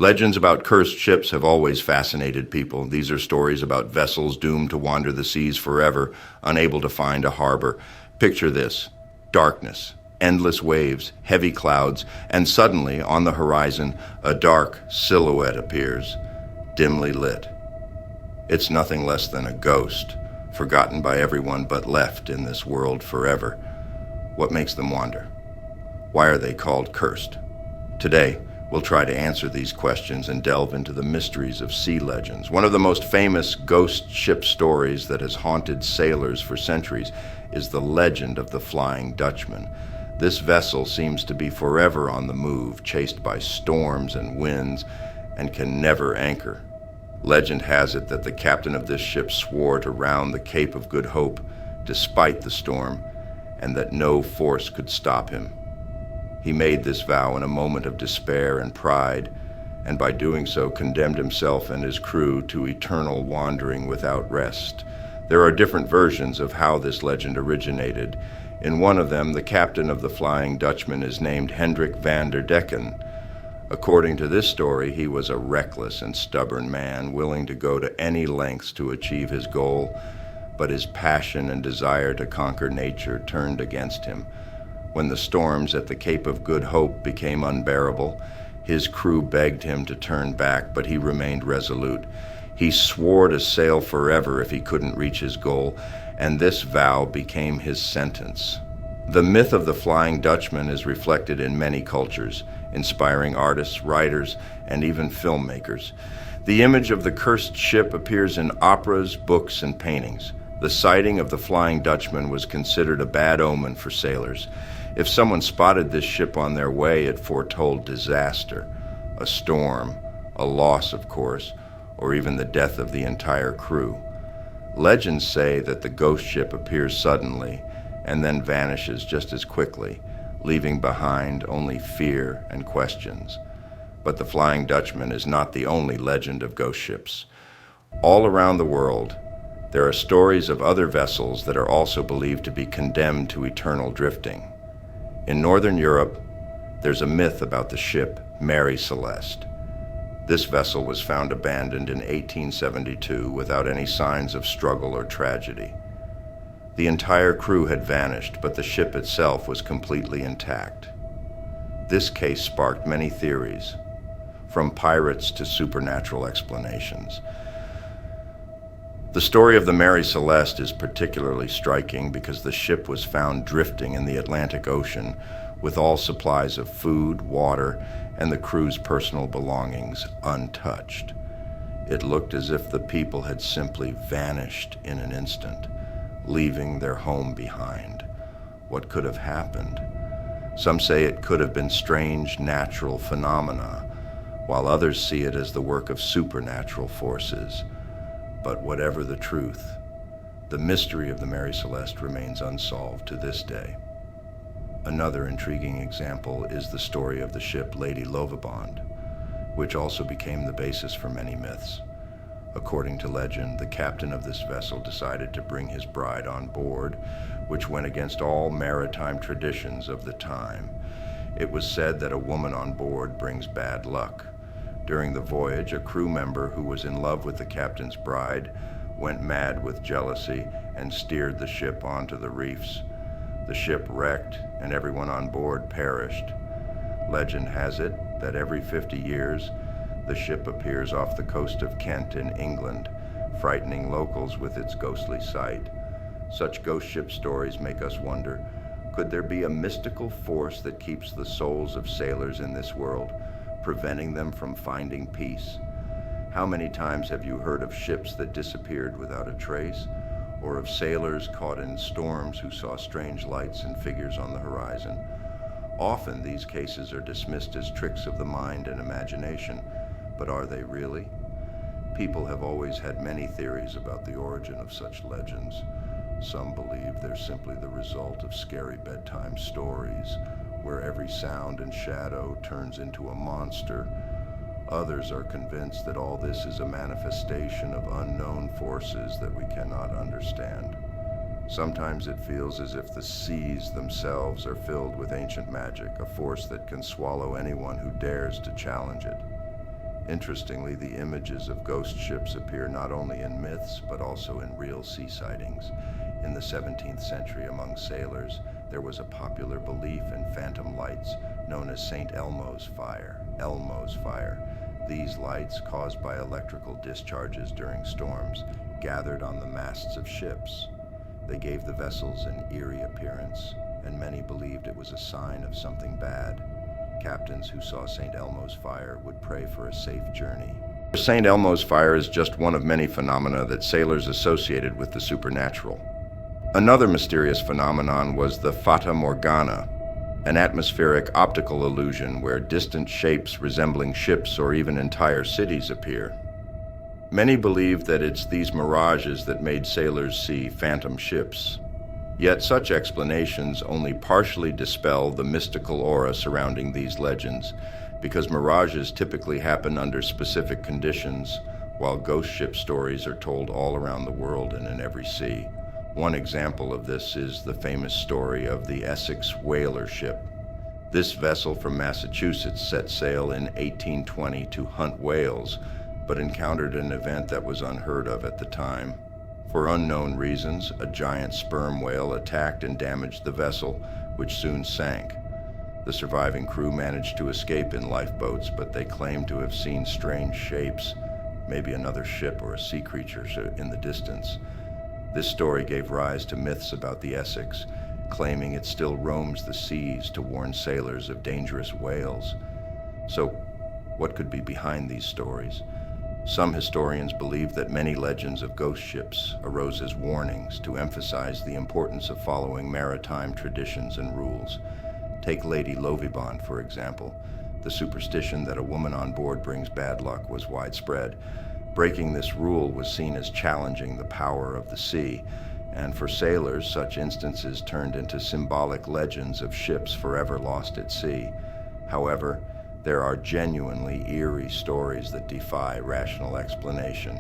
Legends about cursed ships have always fascinated people. These are stories about vessels doomed to wander the seas forever, unable to find a harbor. Picture this: darkness, endless waves, heavy clouds, and suddenly, on the horizon, a dark silhouette appears, dimly lit. It's nothing less than a ghost, forgotten by everyone but left in this world forever. What makes them wander? Why are they called cursed? Today, we'll try to answer these questions and delve into the mysteries of sea legends. One of the most famous ghost ship stories that has haunted sailors for centuries is the legend of the Flying Dutchman. This vessel seems to be forever on the move, chased by storms and winds, and can never anchor. Legend has it that the captain of this ship swore to round the Cape of Good Hope despite the storm, and that no force could stop him. He made this vow in a moment of despair and pride, and by doing so condemned himself and his crew to eternal wandering without rest. There are different versions of how this legend originated. In one of them, the captain of the Flying Dutchman is named Hendrik van der Decken. According to this story, he was a reckless and stubborn man, willing to go to any lengths to achieve his goal, but his passion and desire to conquer nature turned against him. When the storms at the Cape of Good Hope became unbearable, his crew begged him to turn back, but he remained resolute. He swore to sail forever if he couldn't reach his goal, and this vow became his sentence. The myth of the Flying Dutchman is reflected in many cultures, inspiring artists, writers, and even filmmakers. The image of the cursed ship appears in operas, books, and paintings. The sighting of the Flying Dutchman was considered a bad omen for sailors. If someone spotted this ship on their way, it foretold disaster, a storm, a loss, of course, or even the death of the entire crew. Legends say that the ghost ship appears suddenly and then vanishes just as quickly, leaving behind only fear and questions. But the Flying Dutchman is not the only legend of ghost ships. All around the world, there are stories of other vessels that are also believed to be condemned to eternal drifting. In Northern Europe, there's a myth about the ship Mary Celeste. This vessel was found abandoned in 1872 without any signs of struggle or tragedy. The entire crew had vanished, but the ship itself was completely intact. This case sparked many theories, from pirates to supernatural explanations. The story of the Mary Celeste is particularly striking because the ship was found drifting in the Atlantic Ocean with all supplies of food, water, and the crew's personal belongings untouched. It looked as if the people had simply vanished in an instant, leaving their home behind. What could have happened? Some say it could have been strange natural phenomena, while others see it as the work of supernatural forces. But whatever the truth, the mystery of the Mary Celeste remains unsolved to this day. Another intriguing example is the story of the ship Lady Lovibond, which also became the basis for many myths. According to legend, the captain of this vessel decided to bring his bride on board, which went against all maritime traditions of the time. It was said that a woman on board brings bad luck. During the voyage, a crew member who was in love with the captain's bride went mad with jealousy and steered the ship onto the reefs. The ship wrecked and everyone on board perished. Legend has it that every 50 years, the ship appears off the coast of Kent in England, frightening locals with its ghostly sight. Such ghost ship stories make us wonder, could there be a mystical force that keeps the souls of sailors in this world, preventing them from finding peace? How many times have you heard of ships that disappeared without a trace, or of sailors caught in storms who saw strange lights and figures on the horizon? Often these cases are dismissed as tricks of the mind and imagination, but are they really? People have always had many theories about the origin of such legends. Some believe they're simply the result of scary bedtime stories, where every sound and shadow turns into a monster. Others are convinced that all this is a manifestation of unknown forces that we cannot understand. Sometimes it feels as if the seas themselves are filled with ancient magic, a force that can swallow anyone who dares to challenge it. Interestingly, the images of ghost ships appear not only in myths, but also in real sea sightings. In the 17th century, among sailors, there was a popular belief in phantom lights known as St. Elmo's fire. These lights, caused by electrical discharges during storms, gathered on the masts of ships. They gave the vessels an eerie appearance, and many believed it was a sign of something bad. Captains who saw St. Elmo's fire would pray for a safe journey. St. Elmo's fire is just one of many phenomena that sailors associated with the supernatural. Another mysterious phenomenon was the Fata Morgana, an atmospheric optical illusion where distant shapes resembling ships or even entire cities appear. Many believe that it's these mirages that made sailors see phantom ships. Yet such explanations only partially dispel the mystical aura surrounding these legends, because mirages typically happen under specific conditions, while ghost ship stories are told all around the world and in every sea. One example of this is the famous story of the Essex whaler ship. This vessel from Massachusetts set sail in 1820 to hunt whales, but encountered an event that was unheard of at the time. For unknown reasons, a giant sperm whale attacked and damaged the vessel, which soon sank. The surviving crew managed to escape in lifeboats, but they claimed to have seen strange shapes, maybe another ship or a sea creature in the distance. This story gave rise to myths about the Essex, claiming it still roams the seas to warn sailors of dangerous whales. So, what could be behind these stories? Some historians believe that many legends of ghost ships arose as warnings to emphasize the importance of following maritime traditions and rules. Take Lady Lovibond, for example. The superstition that a woman on board brings bad luck was widespread. Breaking this rule was seen as challenging the power of the sea, and for sailors, such instances turned into symbolic legends of ships forever lost at sea. However, there are genuinely eerie stories that defy rational explanation.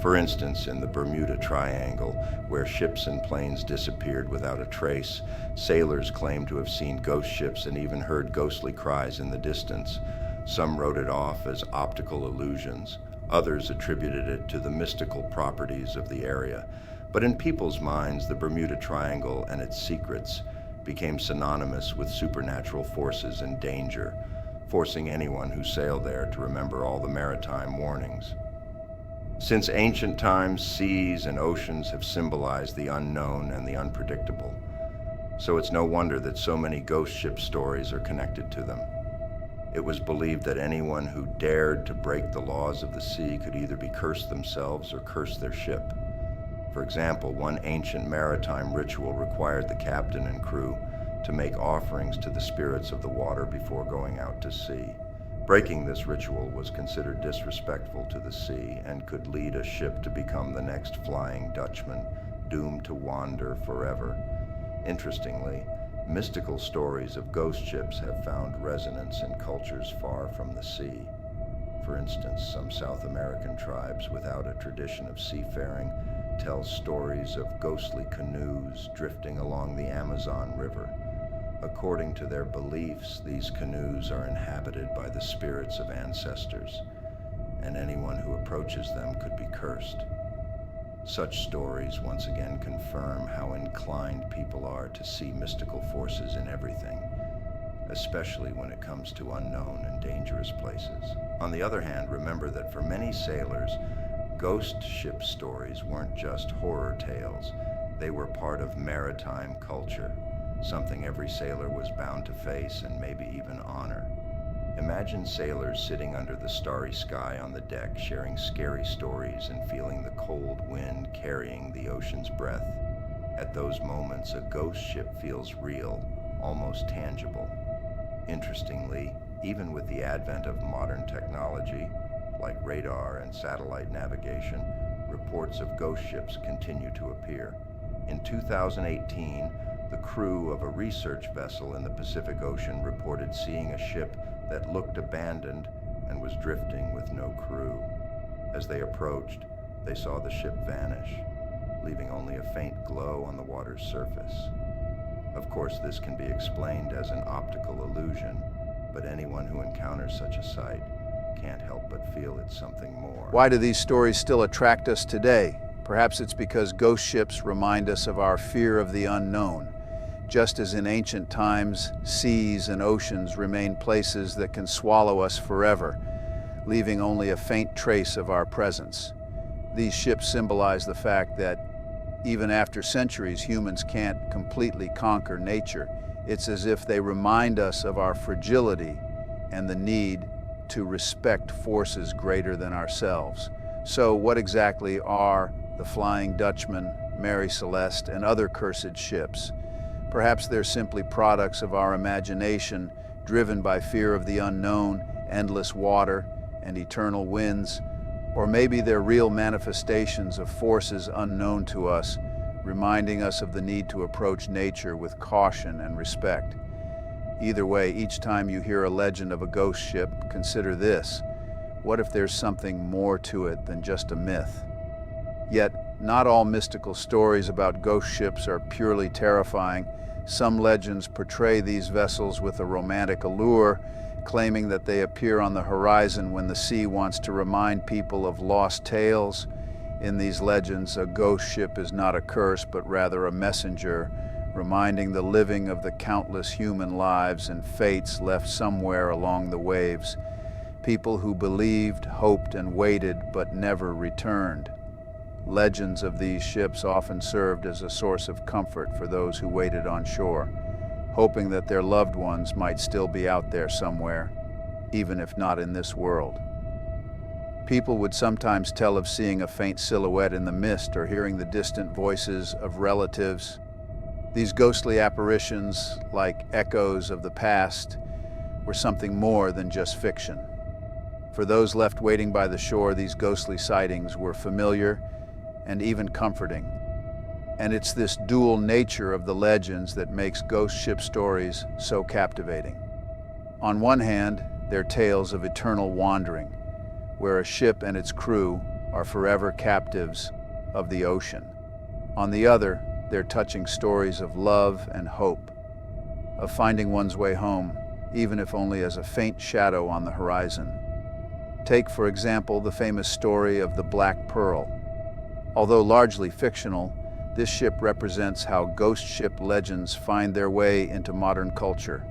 For instance, in the Bermuda Triangle, where ships and planes disappeared without a trace, sailors claimed to have seen ghost ships and even heard ghostly cries in the distance. Some wrote it off as optical illusions. Others attributed it to the mystical properties of the area. But in people's minds, the Bermuda Triangle and its secrets became synonymous with supernatural forces and danger, forcing anyone who sailed there to remember all the maritime warnings. Since ancient times, seas and oceans have symbolized the unknown and the unpredictable. So it's no wonder that so many ghost ship stories are connected to them. It was believed that anyone who dared to break the laws of the sea could either be cursed themselves or curse their ship. For example, one ancient maritime ritual required the captain and crew to make offerings to the spirits of the water before going out to sea. Breaking this ritual was considered disrespectful to the sea and could lead a ship to become the next Flying Dutchman, doomed to wander forever. Interestingly, mystical stories of ghost ships have found resonance in cultures far from the sea. For instance, some South American tribes without a tradition of seafaring tell stories of ghostly canoes drifting along the Amazon River. According to their beliefs, these canoes are inhabited by the spirits of ancestors, and anyone who approaches them could be cursed. Such stories once again confirm how inclined people are to see mystical forces in everything, especially when it comes to unknown and dangerous places. On the other hand, remember that for many sailors, ghost ship stories weren't just horror tales. They were part of maritime culture, something every sailor was bound to face and maybe even honor. Imagine sailors sitting under the starry sky on the deck, sharing scary stories and feeling the cold wind carrying the ocean's breath. At those moments, a ghost ship feels real, almost tangible. Interestingly, even with the advent of modern technology, like radar and satellite navigation, reports of ghost ships continue to appear. In 2018, the crew of a research vessel in the Pacific Ocean reported seeing a ship that looked abandoned and was drifting with no crew. As they approached, they saw the ship vanish, leaving only a faint glow on the water's surface. Of course, this can be explained as an optical illusion, but anyone who encounters such a sight can't help but feel it's something more. Why do these stories still attract us today? Perhaps it's because ghost ships remind us of our fear of the unknown. Just as in ancient times, seas and oceans remain places that can swallow us forever, leaving only a faint trace of our presence. These ships symbolize the fact that even after centuries, humans can't completely conquer nature. It's as if they remind us of our fragility and the need to respect forces greater than ourselves. So what exactly are the Flying Dutchman, Mary Celeste, and other cursed ships? Perhaps they're simply products of our imagination, driven by fear of the unknown, endless water, and eternal winds. Or maybe they're real manifestations of forces unknown to us, reminding us of the need to approach nature with caution and respect. Either way, each time you hear a legend of a ghost ship, consider this: what if there's something more to it than just a myth? Yet, not all mystical stories about ghost ships are purely terrifying. Some legends portray these vessels with a romantic allure, claiming that they appear on the horizon when the sea wants to remind people of lost tales. In these legends, a ghost ship is not a curse, but rather a messenger, reminding the living of the countless human lives and fates left somewhere along the waves. People who believed, hoped, and waited, but never returned. Legends of these ships often served as a source of comfort for those who waited on shore, hoping that their loved ones might still be out there somewhere, even if not in this world. People would sometimes tell of seeing a faint silhouette in the mist or hearing the distant voices of relatives. These ghostly apparitions, like echoes of the past, were something more than just fiction. For those left waiting by the shore, these ghostly sightings were familiar and even comforting. And it's this dual nature of the legends that makes ghost ship stories so captivating. On one hand, they're tales of eternal wandering, where a ship and its crew are forever captives of the ocean. On the other, they're touching stories of love and hope, of finding one's way home, even if only as a faint shadow on the horizon. Take, for example, the famous story of the Black Pearl. Although largely fictional, this ship represents how ghost ship legends find their way into modern culture.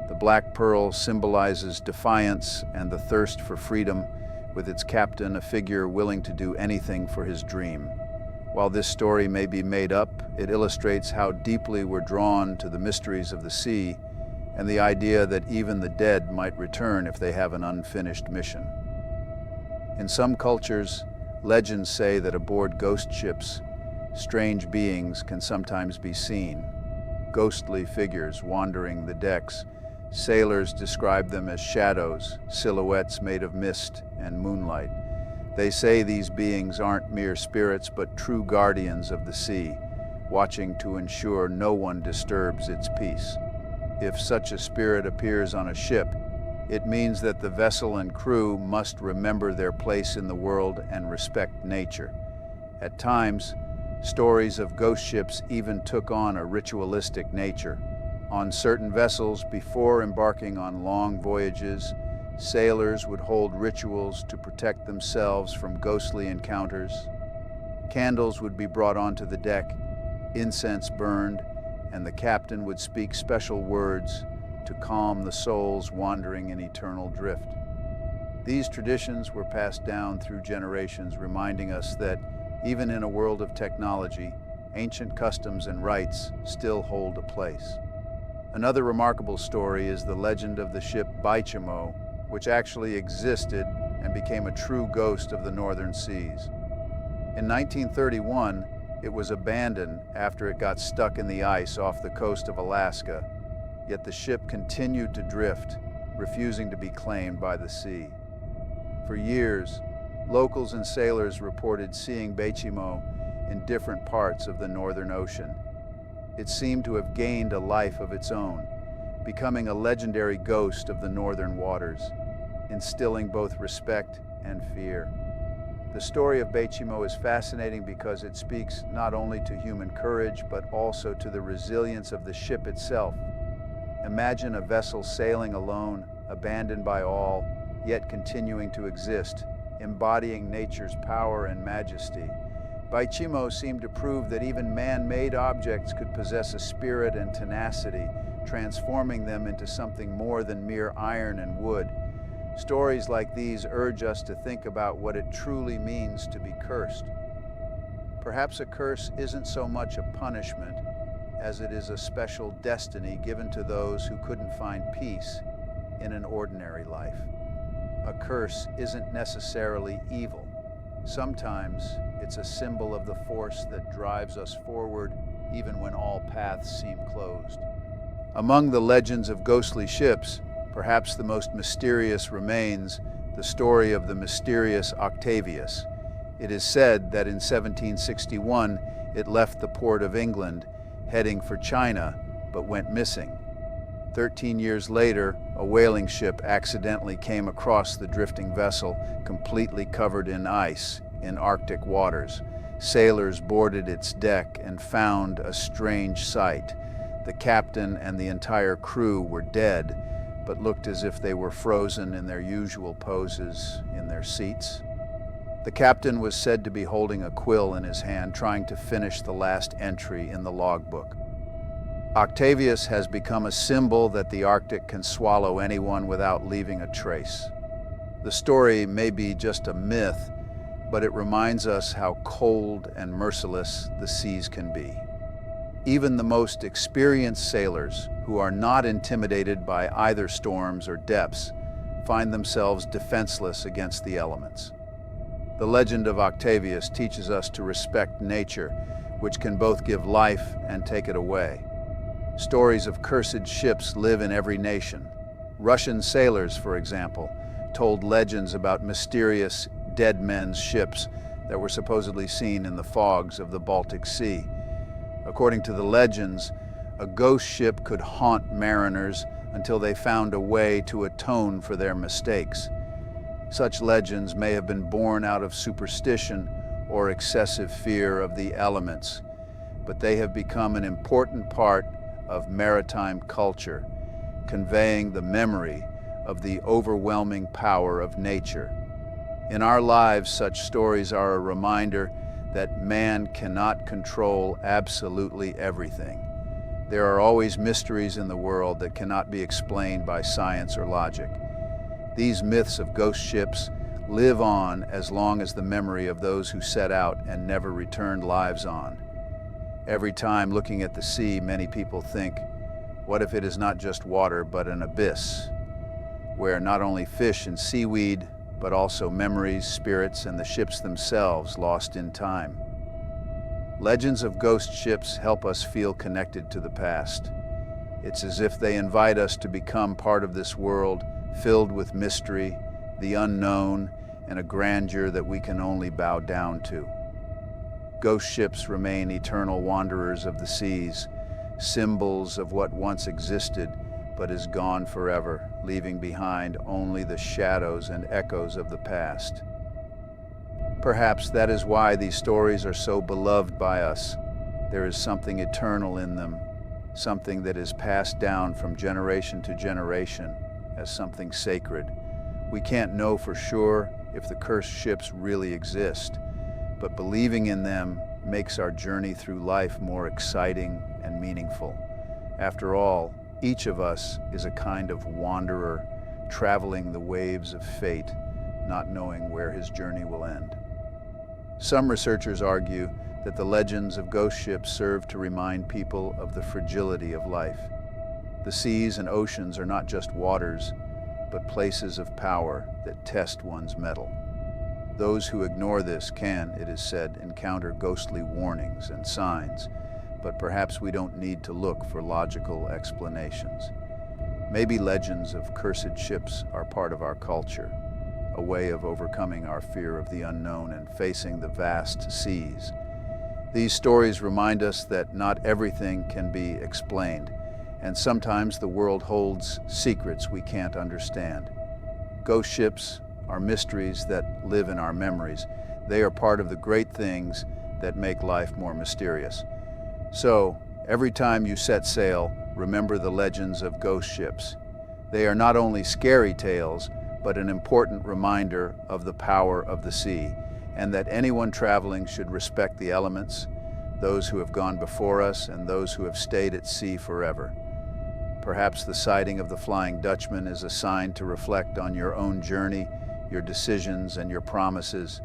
The Black Pearl symbolizes defiance and the thirst for freedom, with its captain a figure willing to do anything for his dream. While this story may be made up, it illustrates how deeply we're drawn to the mysteries of the sea and the idea that even the dead might return if they have an unfinished mission. In some cultures, legends say that aboard ghost ships, strange beings can sometimes be seen, ghostly figures wandering the decks. Sailors describe them as shadows, silhouettes made of mist and moonlight. They say these beings aren't mere spirits, but true guardians of the sea, watching to ensure no one disturbs its peace. If such a spirit appears on a ship, it means that the vessel and crew must remember their place in the world and respect nature. At times, stories of ghost ships even took on a ritualistic nature. On certain vessels, before embarking on long voyages, sailors would hold rituals to protect themselves from ghostly encounters. Candles would be brought onto the deck, incense burned, and the captain would speak special words to calm the souls wandering in eternal drift. These traditions were passed down through generations, reminding us that even in a world of technology, ancient customs and rites still hold a place. Another remarkable story is the legend of the ship Baichimo, which actually existed and became a true ghost of the northern seas. In 1931, it was abandoned after it got stuck in the ice off the coast of Alaska, yet the ship continued to drift, refusing to be claimed by the sea. For years, locals and sailors reported seeing Baichimo in different parts of the Northern Ocean. It seemed to have gained a life of its own, becoming a legendary ghost of the northern waters, instilling both respect and fear. The story of Baichimo is fascinating because it speaks not only to human courage, but also to the resilience of the ship itself. Imagine a vessel sailing alone, abandoned by all, yet continuing to exist, embodying nature's power and majesty. Baichimo seemed to prove that even man-made objects could possess a spirit and tenacity, transforming them into something more than mere iron and wood. Stories like these urge us to think about what it truly means to be cursed. Perhaps a curse isn't so much a punishment as it is a special destiny given to those who couldn't find peace in an ordinary life. A curse isn't necessarily evil. Sometimes it's a symbol of the force that drives us forward even when all paths seem closed. Among the legends of ghostly ships, perhaps the most mysterious remains the story of the mysterious Octavius. It is said that in 1761 it left the port of England, heading for China, but went missing. 13 years later, a whaling ship accidentally came across the drifting vessel, completely covered in ice, in Arctic waters. Sailors boarded its deck and found a strange sight. The captain and the entire crew were dead, but looked as if they were frozen in their usual poses in their seats. The captain was said to be holding a quill in his hand, trying to finish the last entry in the logbook. Octavius has become a symbol that the Arctic can swallow anyone without leaving a trace. The story may be just a myth, but it reminds us how cold and merciless the seas can be. Even the most experienced sailors, who are not intimidated by either storms or depths, find themselves defenseless against the elements. The legend of Octavius teaches us to respect nature, which can both give life and take it away. Stories of cursed ships live in every nation. Russian sailors, for example, told legends about mysterious dead men's ships that were supposedly seen in the fogs of the Baltic Sea. According to the legends, a ghost ship could haunt mariners until they found a way to atone for their mistakes. Such legends may have been born out of superstition or excessive fear of the elements, but they have become an important part of maritime culture, conveying the memory of the overwhelming power of nature. In our lives, such stories are a reminder that man cannot control absolutely everything. There are always mysteries in the world that cannot be explained by science or logic. These myths of ghost ships live on as long as the memory of those who set out and never returned lives on. Every time looking at the sea, many people think, what if it is not just water but an abyss, where not only fish and seaweed, but also memories, spirits, and the ships themselves lost in time. Legends of ghost ships help us feel connected to the past. It's as if they invite us to become part of this world filled with mystery, the unknown, and a grandeur that we can only bow down to. Ghost ships remain eternal wanderers of the seas, symbols of what once existed but is gone forever, leaving behind only the shadows and echoes of the past. Perhaps that is why these stories are so beloved by us. There is something eternal in them, something that is passed down from generation to generation as something sacred. We can't know for sure if the cursed ships really exist, but believing in them makes our journey through life more exciting and meaningful. After all, each of us is a kind of wanderer, traveling the waves of fate, not knowing where his journey will end. Some researchers argue that the legends of ghost ships serve to remind people of the fragility of life. The seas and oceans are not just waters, but places of power that test one's mettle. Those who ignore this can, it is said, encounter ghostly warnings and signs, but perhaps we don't need to look for logical explanations. Maybe legends of cursed ships are part of our culture, a way of overcoming our fear of the unknown and facing the vast seas. These stories remind us that not everything can be explained, and sometimes the world holds secrets we can't understand. Ghost ships are mysteries that live in our memories. They are part of the great things that make life more mysterious. So, every time you set sail, remember the legends of ghost ships. They are not only scary tales, but an important reminder of the power of the sea, and that anyone traveling should respect the elements, those who have gone before us and those who have stayed at sea forever. Perhaps the sighting of the Flying Dutchman is a sign to reflect on your own journey, your decisions, and your promises.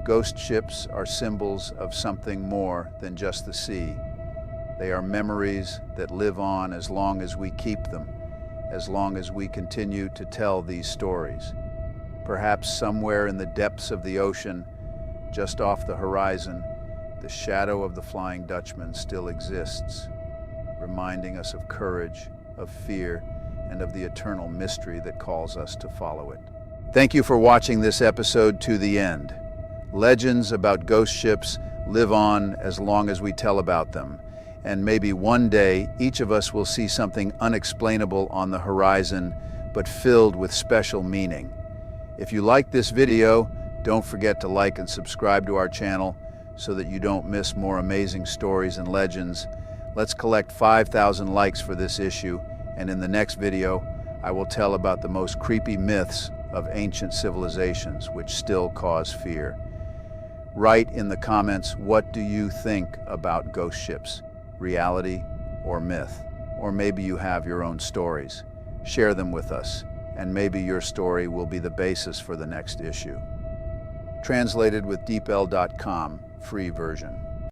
Ghost ships are symbols of something more than just the sea. They are memories that live on as long as we keep them, as long as we continue to tell these stories. Perhaps somewhere in the depths of the ocean, just off the horizon, the shadow of the Flying Dutchman still exists, reminding us of courage, of fear, and of the eternal mystery that calls us to follow it. Thank you for watching this episode to the end. Legends about ghost ships live on as long as we tell about them, and maybe one day each of us will see something unexplainable on the horizon, but filled with special meaning. If you like this video, don't forget to like and subscribe to our channel so that you don't miss more amazing stories and legends. Let's collect 5,000 likes for this issue, and in the next video, I will tell about the most creepy myths of ancient civilizations which still cause fear. Write in the comments, what do you think about ghost ships? Reality or myth? Or maybe you have your own stories. Share them with us, and maybe your story will be the basis for the next issue. Translated with deepl.com, free version.